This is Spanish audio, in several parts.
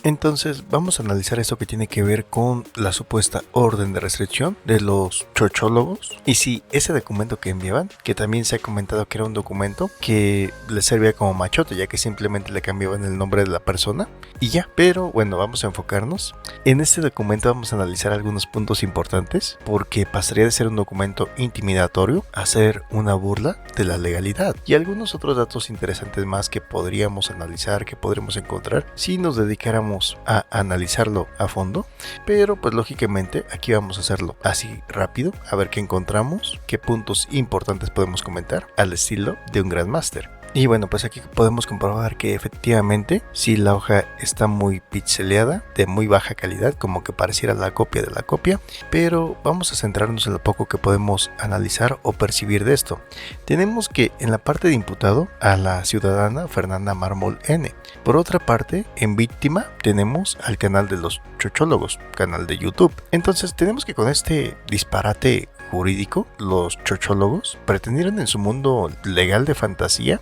Entonces vamos a analizar esto que tiene que ver con la supuesta orden de restricción de los chochólogos y si ese documento que enviaban, que también se ha comentado que era un documento que les servía como machote, ya que simplemente le cambiaban el nombre de la persona y ya. Pero bueno, vamos a enfocarnos. En este documento vamos a analizar algunos puntos importantes, porque pasaría de ser un documento intimidatorio a ser una burla de la legalidad, y algunos otros datos interesantes más que podríamos analizar, que podremos encontrar si nos dedicáramos a analizarlo a fondo. Pero pues lógicamente aquí vamos a hacerlo así rápido, a ver qué encontramos, qué puntos importantes podemos comentar al estilo de un Grandmaster. Y bueno, pues aquí podemos comprobar que efectivamente si la hoja está muy pixeleada, de muy baja calidad, como que pareciera la copia de la copia, pero vamos a centrarnos en lo poco que podemos analizar o percibir de esto. Tenemos que en la parte de imputado a la ciudadana Fernanda Mármol N. Por otra parte, en víctima tenemos al canal de los chochólogos, canal de YouTube. Entonces tenemos que con este disparate jurídico, los chochólogos pretendieron en su mundo legal de fantasía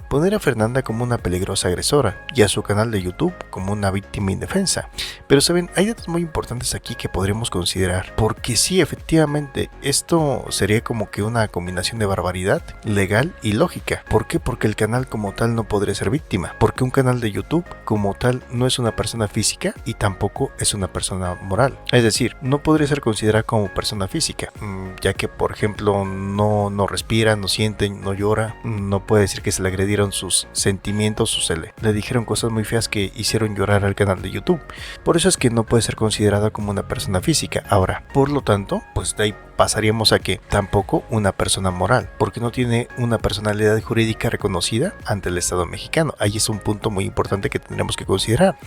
poner a Fernanda como una peligrosa agresora y a su canal de YouTube como una víctima indefensa. Pero saben, hay datos muy importantes aquí que podremos considerar, porque sí, efectivamente, esto sería como que una combinación de barbaridad legal y lógica. ¿Por qué? Porque el canal como tal no podría ser víctima, porque un canal de YouTube como tal no es una persona física y tampoco es una persona moral. Es decir, no podría ser considerada como persona física, ya que por ejemplo no respira, no siente, no llora, no puede decir que se le agredieron sus sentimientos o le dijeron cosas muy feas que hicieron llorar al canal de YouTube. Por eso es que no puede ser considerada como una persona física. Ahora, por lo tanto, pues de ahí pasaríamos a que tampoco una persona moral, porque no tiene una personalidad jurídica reconocida ante el Estado mexicano. Ahí es un punto muy importante que tendremos que considerar.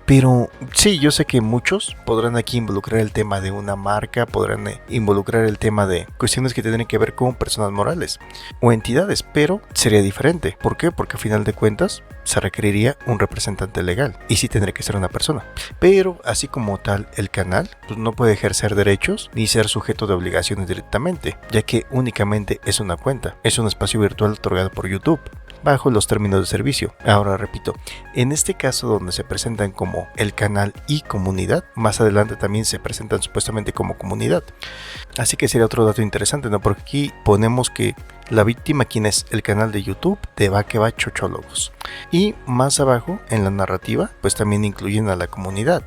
Pero sí, yo sé que muchos podrán aquí involucrar el tema de una marca, podrán involucrar el tema de cuestiones que tienen que ver con personas morales o entidades, pero sería diferente. ¿Por qué? Porque a final de cuentas se requeriría un representante legal y sí tendría que ser una persona. Pero así como tal, el canal pues no puede ejercer derechos ni ser sujeto de obligaciones directamente, ya que únicamente es una cuenta, es un espacio virtual otorgado por YouTube bajo los términos de servicio. Ahora repito, en este caso donde se presentan como el canal y comunidad, más adelante también se presentan supuestamente como comunidad. Así que sería otro dato interesante, ¿no? Porque aquí ponemos que la víctima, quien es el canal de YouTube de Va que va Chochólogos. Y más abajo, en la narrativa, pues también incluyen a la comunidad.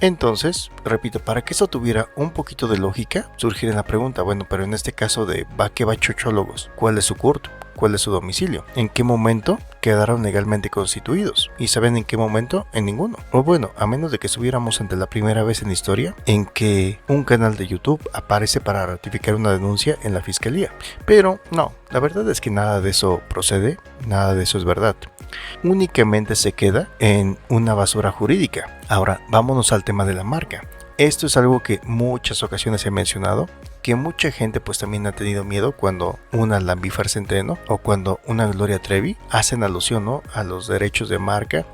Entonces, repito, para que esto tuviera un poquito de lógica, surgiría la pregunta, bueno, pero en este caso de Va que va Chochólogos, ¿cuál es su CURP? ¿Cuál es su domicilio? ¿En qué momento quedaron legalmente constituidos? ¿Y saben en qué momento? En ninguno. O bueno, a menos de que estuviéramos ante la primera vez en la historia en que un canal de YouTube aparece para ratificar una denuncia en la fiscalía. Pero no, la verdad es que nada de eso procede, nada de eso es verdad. Únicamente se queda en una basura jurídica. Ahora, vámonos al tema de la marca. Esto es algo que muchas ocasiones he mencionado, que mucha gente pues también ha tenido miedo cuando una Lambífer Centeno o cuando una Gloria Trevi hacen alusión, ¿no?, a los derechos de marca,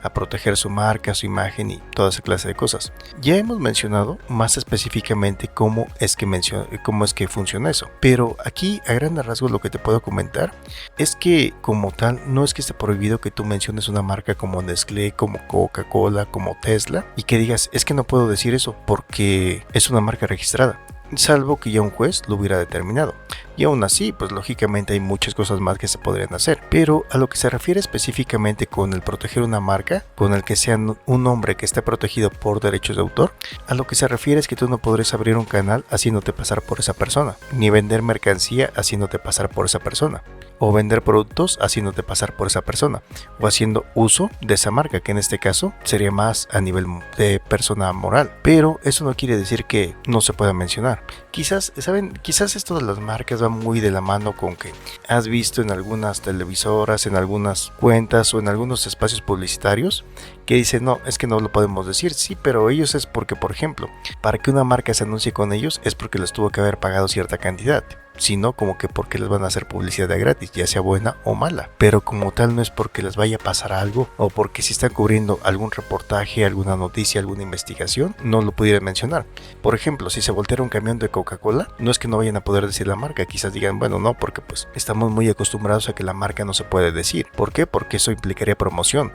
a proteger su marca, su imagen y toda esa clase de cosas. Ya hemos mencionado más específicamente cómo es que funciona eso, pero aquí a grandes rasgos lo que te puedo comentar es que como tal no es que esté prohibido que tú menciones una marca como Nestlé, como Coca-Cola, como Tesla y que digas es que no puedo decir eso porque es una marca registrada, salvo que ya un juez lo hubiera determinado. Y aún así, pues lógicamente hay muchas cosas más que se podrían hacer. Pero a lo que se refiere específicamente con el proteger una marca, con el que sea un nombre que esté protegido por derechos de autor, a lo que se refiere es que tú no podrías abrir un canal haciéndote pasar por esa persona, ni vender mercancía haciéndote pasar por esa persona, o vender productos haciéndote pasar por esa persona, o haciendo uso de esa marca, que en este caso sería más a nivel de persona moral. Pero eso no quiere decir que no se pueda mencionar. Quizás, ¿saben? Quizás esto de las marcas va muy de la mano con que has visto en algunas televisoras, en algunas cuentas o en algunos espacios publicitarios que dicen, no, es que no lo podemos decir. Sí, pero ellos es porque, por ejemplo, para que una marca se anuncie con ellos es porque les tuvo que haber pagado cierta cantidad. Sino como que porque les van a hacer publicidad de gratis, ya sea buena o mala, pero como tal no es porque les vaya a pasar algo o porque si están cubriendo algún reportaje, alguna noticia, alguna investigación, no lo pudieran mencionar. Por ejemplo, si se volteara un camión de Coca-Cola, no es que no vayan a poder decir la marca, quizás digan, bueno, no, porque pues estamos muy acostumbrados a que la marca no se puede decir. ¿Por qué? Porque eso implicaría promoción.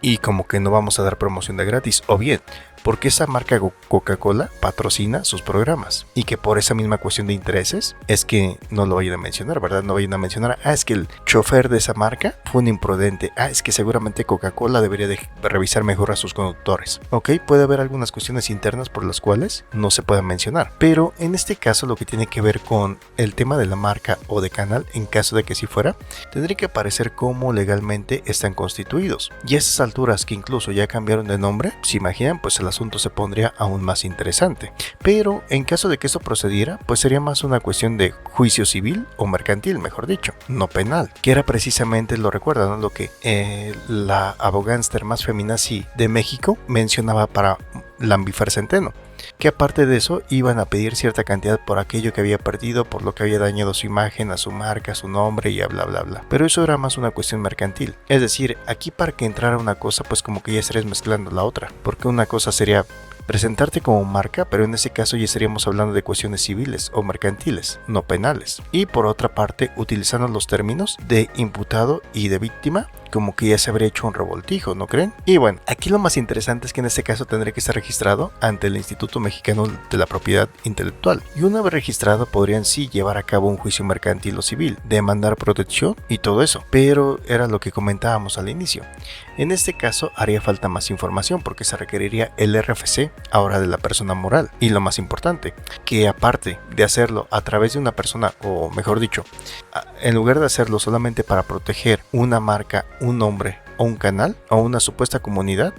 y como que no vamos a dar promoción de gratis, o bien porque esa marca Coca-Cola patrocina sus programas y que por esa misma cuestión de intereses es que no lo vayan a mencionar, ¿verdad? No vayan a mencionar, es que el chofer de esa marca fue un imprudente, es que seguramente Coca-Cola debería de revisar mejor a sus conductores. Ok, puede haber algunas cuestiones internas por las cuales no se puedan mencionar, pero en este caso lo que tiene que ver con el tema de la marca o de canal, en caso de que sí fuera, tendría que aparecer cómo legalmente están constituidos. Y a esas alturas que incluso ya cambiaron de nombre, se imaginan, pues el asunto se pondría aún más interesante. Pero en caso de que esto procediera, pues sería más una cuestión de juicio civil o mercantil, mejor dicho, no penal, que era precisamente, lo recuerdan, ¿no? Lo que la abogánster más feminazi de México mencionaba para Lambifer Centeno, que aparte de eso iban a pedir cierta cantidad por aquello que había perdido, por lo que había dañado su imagen, a su marca, a su nombre y bla bla bla. Pero eso era más una cuestión mercantil. Es decir, aquí para que entrara una cosa, pues como que ya estarías mezclando la otra, porque una cosa sería presentarte como marca, pero en ese caso ya estaríamos hablando de cuestiones civiles o mercantiles, no penales. Y por otra parte, utilizando los términos de imputado y de víctima, como que ya se habría hecho un revoltijo, ¿no creen? Y bueno, aquí lo más interesante es que en este caso tendría que estar registrado ante el Instituto Mexicano de la Propiedad Intelectual. Y una vez registrado podrían sí llevar a cabo un juicio mercantil o civil, demandar protección y todo eso. Pero era lo que comentábamos al inicio. En este caso haría falta más información porque se requeriría el RFC ahora de la persona moral. Y lo más importante, que aparte de hacerlo a través de una persona, o mejor dicho, en lugar de hacerlo solamente para proteger una marca, un nombre o un canal o una supuesta comunidad,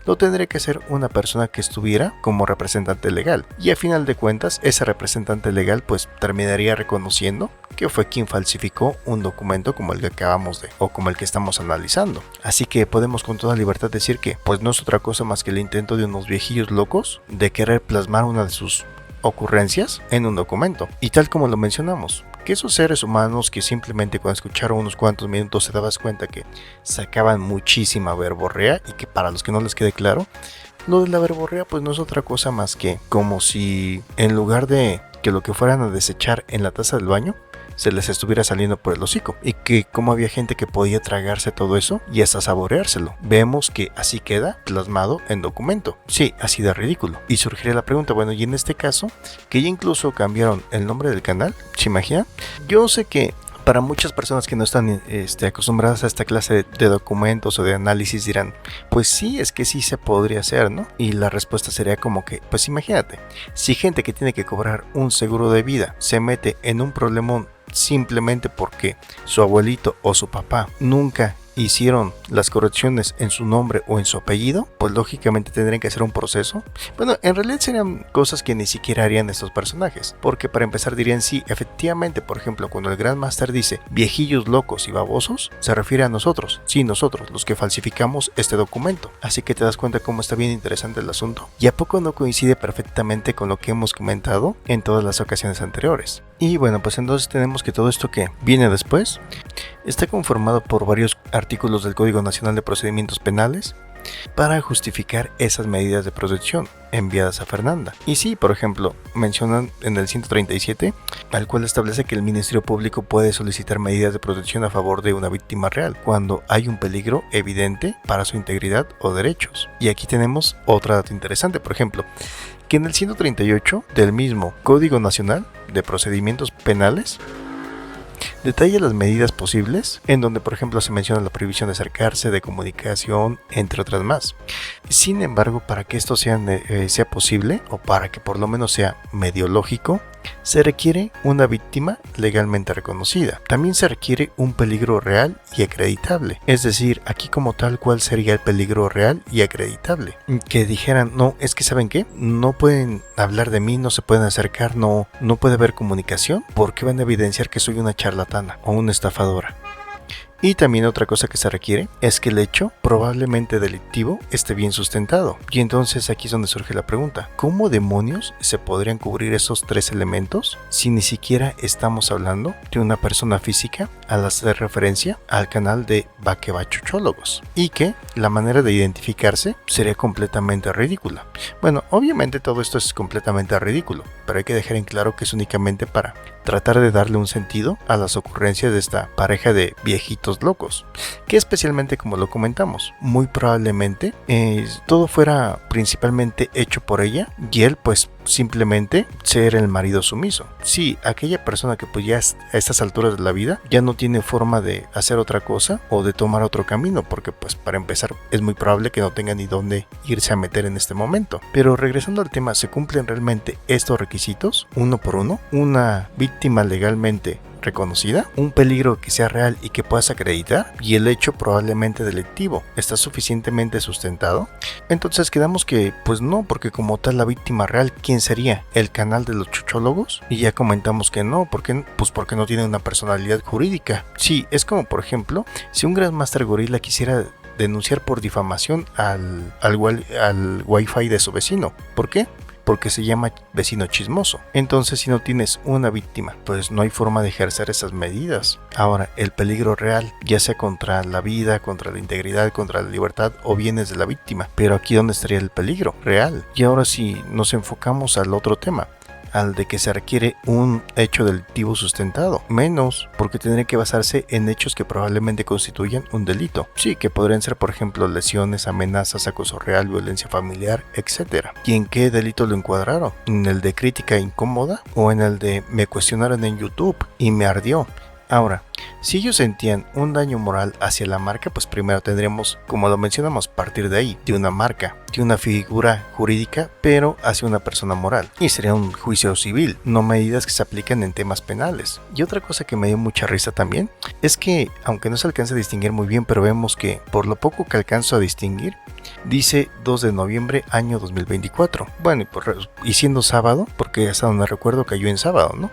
lo tendría que ser una persona que estuviera como representante legal, y a final de cuentas ese representante legal pues terminaría reconociendo que fue quien falsificó un documento como el que acabamos de, o como el que estamos analizando. Así que podemos con toda libertad decir que pues no es otra cosa más que el intento de unos viejillos locos de querer plasmar una de sus ocurrencias en un documento. Y tal como lo mencionamos, que esos seres humanos que simplemente cuando escucharon unos cuantos minutos se dabas cuenta que sacaban muchísima verborrea, y que para los que no les quede claro, lo de la verborrea pues no es otra cosa más que como si en lugar de que lo que fueran a desechar en la taza del baño se les estuviera saliendo por el hocico, y que como había gente que podía tragarse todo eso y hasta saboreárselo. Vemos que así queda plasmado en documento. Sí, así de ridículo. Y surgiría la pregunta, bueno, y en este caso, que ya incluso cambiaron el nombre del canal, ¿se imaginan? Yo sé que para muchas personas que no están acostumbradas a esta clase de documentos o de análisis dirán, pues sí, es que sí se podría hacer, ¿no? Y la respuesta sería como que, pues imagínate, si gente que tiene que cobrar un seguro de vida se mete en un problemón simplemente porque su abuelito o su papá nunca hicieron las correcciones en su nombre o en su apellido, pues lógicamente tendrían que hacer un proceso. Bueno, en realidad serían cosas que ni siquiera harían estos personajes, porque para empezar dirían sí, efectivamente, por ejemplo, cuando el Grandmaster dice viejillos locos y babosos, se refiere a nosotros, sí, nosotros, los que falsificamos este documento. Así que te das cuenta cómo está bien interesante el asunto. ¿Y a poco no coincide perfectamente con lo que hemos comentado en todas las ocasiones anteriores? Y bueno, pues entonces tenemos que todo esto que viene después está conformado por varios artículos del Código Nacional de Procedimientos Penales para justificar esas medidas de protección enviadas a Fernanda. Y sí, por ejemplo, mencionan en el 137, al cual establece que el Ministerio Público puede solicitar medidas de protección a favor de una víctima real cuando hay un peligro evidente para su integridad o derechos. Y aquí tenemos otra dato interesante, por ejemplo, que en el 138 del mismo Código Nacional de Procedimientos Penales detalla las medidas posibles, en donde por ejemplo se menciona la prohibición de acercarse, de comunicación, entre otras más. Sin embargo, para que esto sea posible, o para que por lo menos sea medio lógico, se requiere una víctima legalmente reconocida. También se requiere un peligro real y acreditable. Es decir, aquí como tal, ¿cuál sería el peligro real y acreditable? Que dijeran, no, es que ¿saben qué? No pueden hablar de mí, no se pueden acercar, no puede haber comunicación, porque van a evidenciar que soy una charlatana o una estafadora. Y también otra cosa que se requiere es que el hecho, probablemente delictivo, esté bien sustentado. Y entonces aquí es donde surge la pregunta, ¿cómo demonios se podrían cubrir esos tres elementos si ni siquiera estamos hablando de una persona física al hacer referencia al canal de Baquebachuchólogos? Y que la manera de identificarse sería completamente ridícula. Bueno, obviamente todo esto es completamente ridículo, pero hay que dejar en claro que es únicamente para tratar de darle un sentido a las ocurrencias de esta pareja de viejitos estos locos, que especialmente como lo comentamos, muy probablemente todo fuera principalmente hecho por ella y él pues simplemente ser el marido sumiso. Sí, aquella persona que pues ya a estas alturas de la vida ya no tiene forma de hacer otra cosa o de tomar otro camino, porque pues para empezar es muy probable que no tenga ni dónde irse a meter en este momento. Pero regresando al tema, ¿se cumplen realmente estos requisitos uno por uno? Una víctima legalmente reconocida, un peligro que sea real y que puedas acreditar, y el hecho probablemente delictivo está suficientemente sustentado. Entonces quedamos que pues no, porque como tal la víctima real, ¿quién sería? ¿El canal de los chochólogos? Y ya comentamos que no, porque no tiene una personalidad jurídica. Sí, es como por ejemplo, si un Grandmaster Gorila quisiera denunciar por difamación al Wi-Fi de su vecino. ¿Por qué? Porque se llama vecino chismoso. Entonces, si no tienes una víctima, pues no hay forma de ejercer esas medidas. Ahora, el peligro real, ya sea contra la vida, contra la integridad, contra la libertad o bienes de la víctima. Pero aquí, ¿dónde estaría el peligro real? Y ahora si nos enfocamos al otro tema, al de que se requiere un hecho delictivo sustentado, menos, porque tendría que basarse en hechos que probablemente constituyan un delito. Sí, que podrían ser por ejemplo lesiones, amenazas, acoso real, violencia familiar, etc. ¿Y en qué delito lo encuadraron? ¿En el de crítica incómoda o en el de me cuestionaron en YouTube y me ardió? Ahora, si ellos sentían un daño moral hacia la marca, pues primero tendríamos, como lo mencionamos, partir de ahí, de una marca, de una figura jurídica, pero hacia una persona moral. Y sería un juicio civil, no medidas que se aplican en temas penales. Y otra cosa que me dio mucha risa también, es que, aunque no se alcanza a distinguir muy bien, pero vemos que, por lo poco que alcanzo a distinguir, dice 2 de noviembre año 2024. Bueno, y siendo sábado, porque hasta donde recuerdo cayó en sábado, ¿no?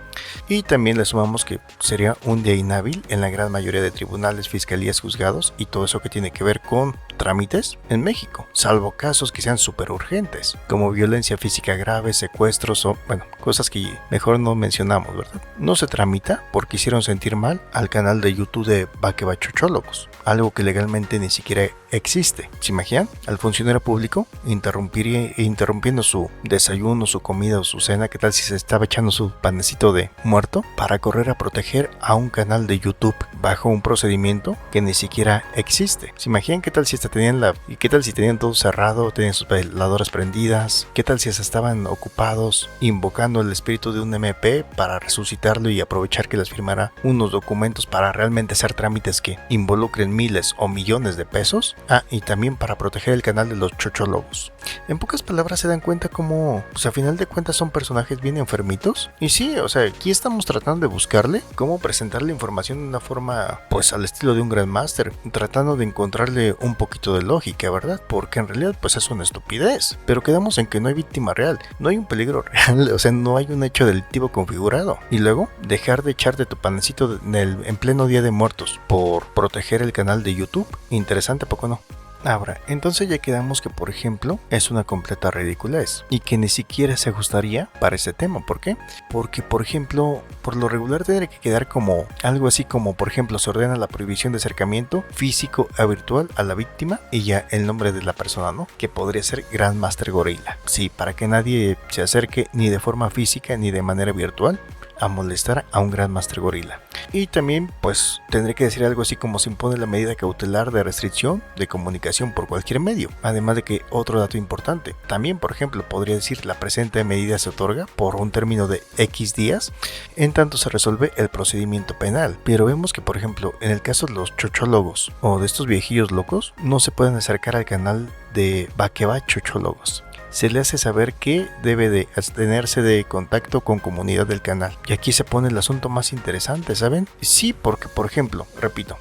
Y también le sumamos que sería un día inhábil en la gran mayoría de tribunales, fiscalías, juzgados y todo eso que tiene que ver con trámites en México, salvo casos que sean súper urgentes, como violencia física grave, secuestros o, bueno, cosas que mejor no mencionamos, ¿verdad? No se tramita porque hicieron sentir mal al canal de YouTube de Va que va Chochólogos, algo que legalmente ni siquiera existe. ¿Se imaginan? Al funcionario público interrumpiendo su desayuno, su comida o su cena, ¿qué tal si se estaba echando su panecito de muerto para correr a proteger a un canal de YouTube bajo un procedimiento que ni siquiera existe? ¿Se imaginan qué tal si qué tal si tenían todo cerrado, tenían sus veladoras prendidas? ¿Qué tal si estaban ocupados invocando el espíritu de un MP para resucitarlo y aprovechar que les firmara unos documentos para realmente hacer trámites que involucren miles o millones de pesos? Ah, y también para proteger el canal de los chochólogos. En pocas palabras se dan cuenta como, pues a final de cuentas son personajes bien enfermitos. Y sí, o sea, aquí estamos tratando de buscarle cómo presentar la información de una forma, pues al estilo de un Grandmaster, tratando de encontrarle un poquito de lógica, ¿verdad? Porque en realidad pues es una estupidez. Pero quedamos en que no hay víctima real, no hay un peligro real, o sea, no hay un hecho delictivo configurado. Y luego, dejar de echarte tu panecito en pleno Día de Muertos por proteger el canal de YouTube. Interesante, ¿a poco no? Ahora, entonces ya quedamos que por ejemplo es una completa ridiculez y que ni siquiera se ajustaría para ese tema. ¿Por qué? Porque por ejemplo, por lo regular tendría que quedar como algo así como por ejemplo se ordena la prohibición de acercamiento físico a virtual a la víctima y ya el nombre de la persona, ¿no? Que podría ser Grandmaster Gorila. Sí, para que nadie se acerque ni de forma física ni de manera virtual a molestar a un Grandmaster Gorila. Y también pues tendré que decir algo así como se impone la medida cautelar de restricción de comunicación por cualquier medio. Además de que otro dato importante, también por ejemplo podría decir la presente medida se otorga por un término de X días en tanto se resuelve el procedimiento penal. Pero vemos que por ejemplo en el caso de los chochólogos o de estos viejillos locos no se pueden acercar al canal de Va que va Chochólogos. Se le hace saber que debe de abstenerse de contacto con comunidad del canal. Y aquí se pone el asunto más interesante, ¿saben? Sí, porque por ejemplo, repito,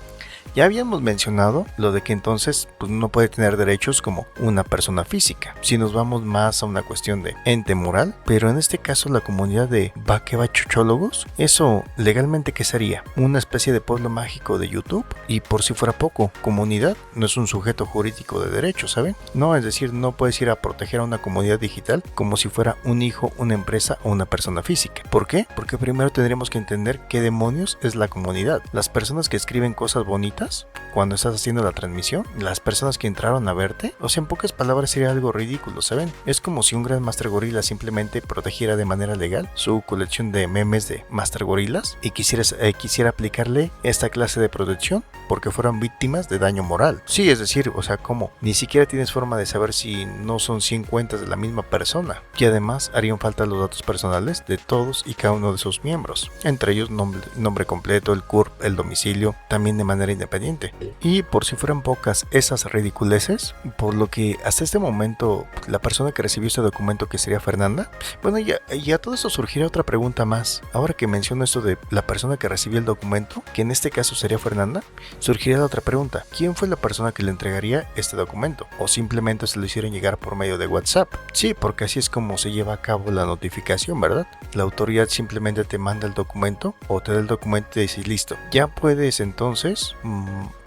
ya habíamos mencionado lo de que entonces pues, no puede tener derechos como una persona física. Si nos vamos más a una cuestión de ente moral, pero en este caso la comunidad de Va que va Chochólogos, eso legalmente ¿qué sería? Una especie de pueblo mágico de YouTube. Y por si fuera poco, comunidad no es un sujeto jurídico de derecho, ¿saben? No, es decir, no puedes ir a proteger a una comunidad digital como si fuera un hijo, una empresa o una persona física. ¿Por qué? Porque primero tendríamos que entender qué demonios es la comunidad. Las personas que escriben cosas bonitas comentas cuando estás haciendo la transmisión, las personas que entraron a verte, o sea, en pocas palabras sería algo ridículo, ¿saben? Es como si un Grandmaster Gorilla simplemente protegiera de manera legal su colección de memes de Master Gorillas y quisiera aplicarle esta clase de protección porque fueron víctimas de daño moral. Sí, es decir, o sea, ¿cómo? Ni siquiera tienes forma de saber si no son 100 cuentas de la misma persona, y además harían falta los datos personales de todos y cada uno de sus miembros, entre ellos nombre completo, el CURP, el domicilio, también de manera independiente. Y por si fueran pocas esas ridiculeces, por lo que hasta este momento la persona que recibió este documento, que sería Fernanda, bueno, ya todo eso surgiría otra pregunta más. Ahora que menciono esto de la persona que recibió el documento, que en este caso sería Fernanda, surgiría la otra pregunta: ¿quién fue la persona que le entregaría este documento? ¿O simplemente se lo hicieron llegar por medio de WhatsApp? Sí, porque así es como se lleva a cabo la notificación, ¿verdad? La autoridad simplemente te manda el documento o te da el documento y te dice: listo, ya puedes entonces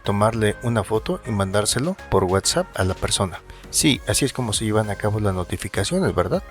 tomarle una foto y mandárselo por WhatsApp a la persona. Sí, así es como se llevan a cabo las notificaciones, ¿verdad?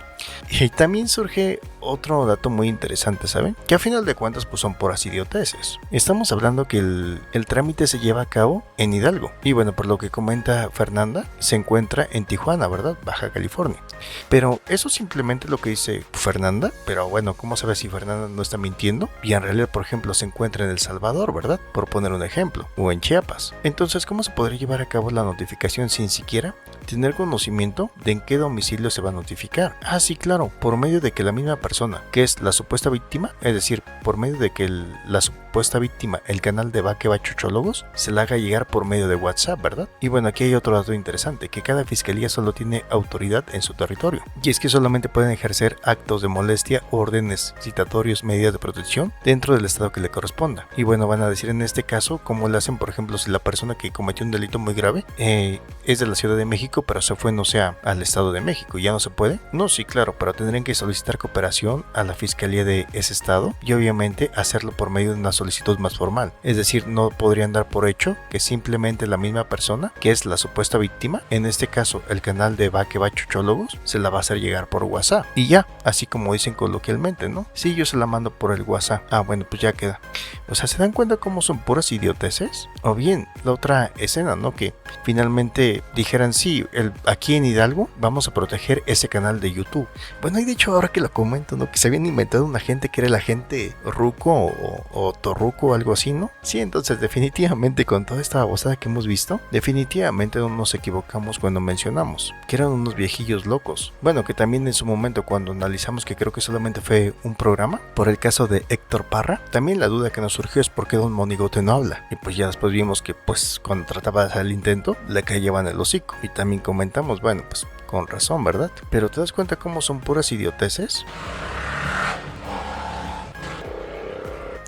Y también surge otro dato muy interesante, ¿saben? Que a final de cuentas pues son puras idioteces. Estamos hablando que el trámite se lleva a cabo en Hidalgo. Y bueno, por lo que comenta Fernanda, se encuentra en Tijuana, ¿verdad? Baja California. Pero eso simplemente lo que dice Fernanda. Pero bueno, ¿cómo sabes si Fernanda no está mintiendo? Y en realidad, por ejemplo, se encuentra en El Salvador, ¿verdad? Por poner un ejemplo. O en Chiapas. Entonces, ¿cómo se podría llevar a cabo la notificación sin siquiera tener conocimiento de en qué domicilio se va a notificar? Ah, sí, claro, por medio de que la misma persona, que es la supuesta víctima, es decir, por medio de que la supuesta víctima, el canal de Va que va Chochólogos, se la haga llegar por medio de WhatsApp, ¿verdad? Y bueno, aquí hay otro dato interesante, que cada fiscalía solo tiene autoridad en su territorio, y es que solamente pueden ejercer actos de molestia, órdenes citatorios, medidas de protección dentro del estado que le corresponda. Y bueno, van a decir en este caso cómo lo hacen, por ejemplo, si la persona que cometió un delito muy grave es de la Ciudad de México, pero se fue, no sé, al Estado de México, ¿ya no se puede? No, sí, claro, pero tendrían que solicitar cooperación a la fiscalía de ese estado y obviamente hacerlo por medio de una solicitud más formal. Es decir, no podrían dar por hecho que simplemente la misma persona, que es la supuesta víctima, en este caso el canal de Va que va Chochólogos, se la va a hacer llegar por WhatsApp y ya, así como dicen coloquialmente, ¿no? Sí, yo se la mando por el WhatsApp. Ah, bueno, pues ya queda. O sea, ¿se dan cuenta cómo son puras idioteces? O bien, la otra escena, ¿no? Que finalmente dijeran: sí, aquí en Hidalgo vamos a proteger ese canal de YouTube. Bueno, y de hecho ahora que lo comento, ¿no? Que se habían inventado una gente que era el agente Ruco o Torruco o algo así, ¿no? Sí, entonces definitivamente con toda esta babosada que hemos visto, definitivamente no nos equivocamos cuando mencionamos que eran unos viejillos locos. Bueno, que también en su momento, cuando analizamos que creo que solamente fue un programa, por el caso de Héctor Parra, también la duda que nos surgió es por qué Don Monigote no habla. Y pues ya después vimos que pues cuando trataba de hacer el intento, le callaban el hocico. Y también comentamos, bueno, pues con razón, ¿verdad? Pero ¿te das cuenta cómo son puras idioteces?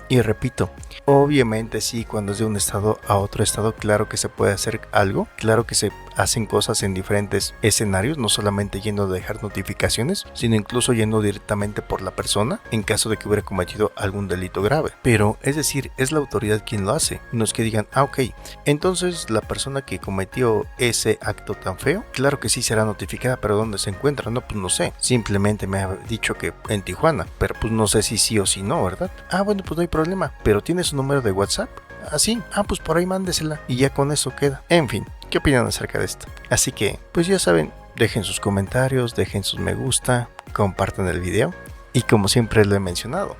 Y repito, obviamente sí, cuando es de un estado a otro estado, claro que se puede hacer algo, claro que se hacen cosas en diferentes escenarios, no solamente yendo a dejar notificaciones, sino incluso yendo directamente por la persona en caso de que hubiera cometido algún delito grave. Pero es decir, es la autoridad quien lo hace, no es que digan: ah, ok, entonces la persona que cometió ese acto tan feo, claro que sí será notificada, pero ¿dónde se encuentra? No, pues no sé, simplemente me ha dicho que en Tijuana, pero pues no sé si sí o si no, ¿verdad? Ah, bueno, pues no hay problema, pero ¿tiene su número de WhatsApp? Así, pues por ahí mándesela y ya con eso queda. En fin, ¿qué opinan acerca de esto? Así que, pues ya saben, dejen sus comentarios, dejen sus me gusta, compartan el video y como siempre lo he mencionado,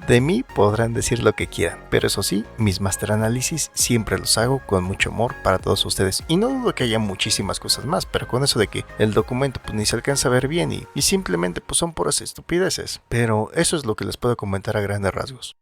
de mí podrán decir lo que quieran, pero eso sí, mis master análisis siempre los hago con mucho amor para todos ustedes y no dudo que haya muchísimas cosas más, pero con eso de que el documento pues ni se alcanza a ver bien y simplemente pues son puras estupideces, pero eso es lo que les puedo comentar a grandes rasgos.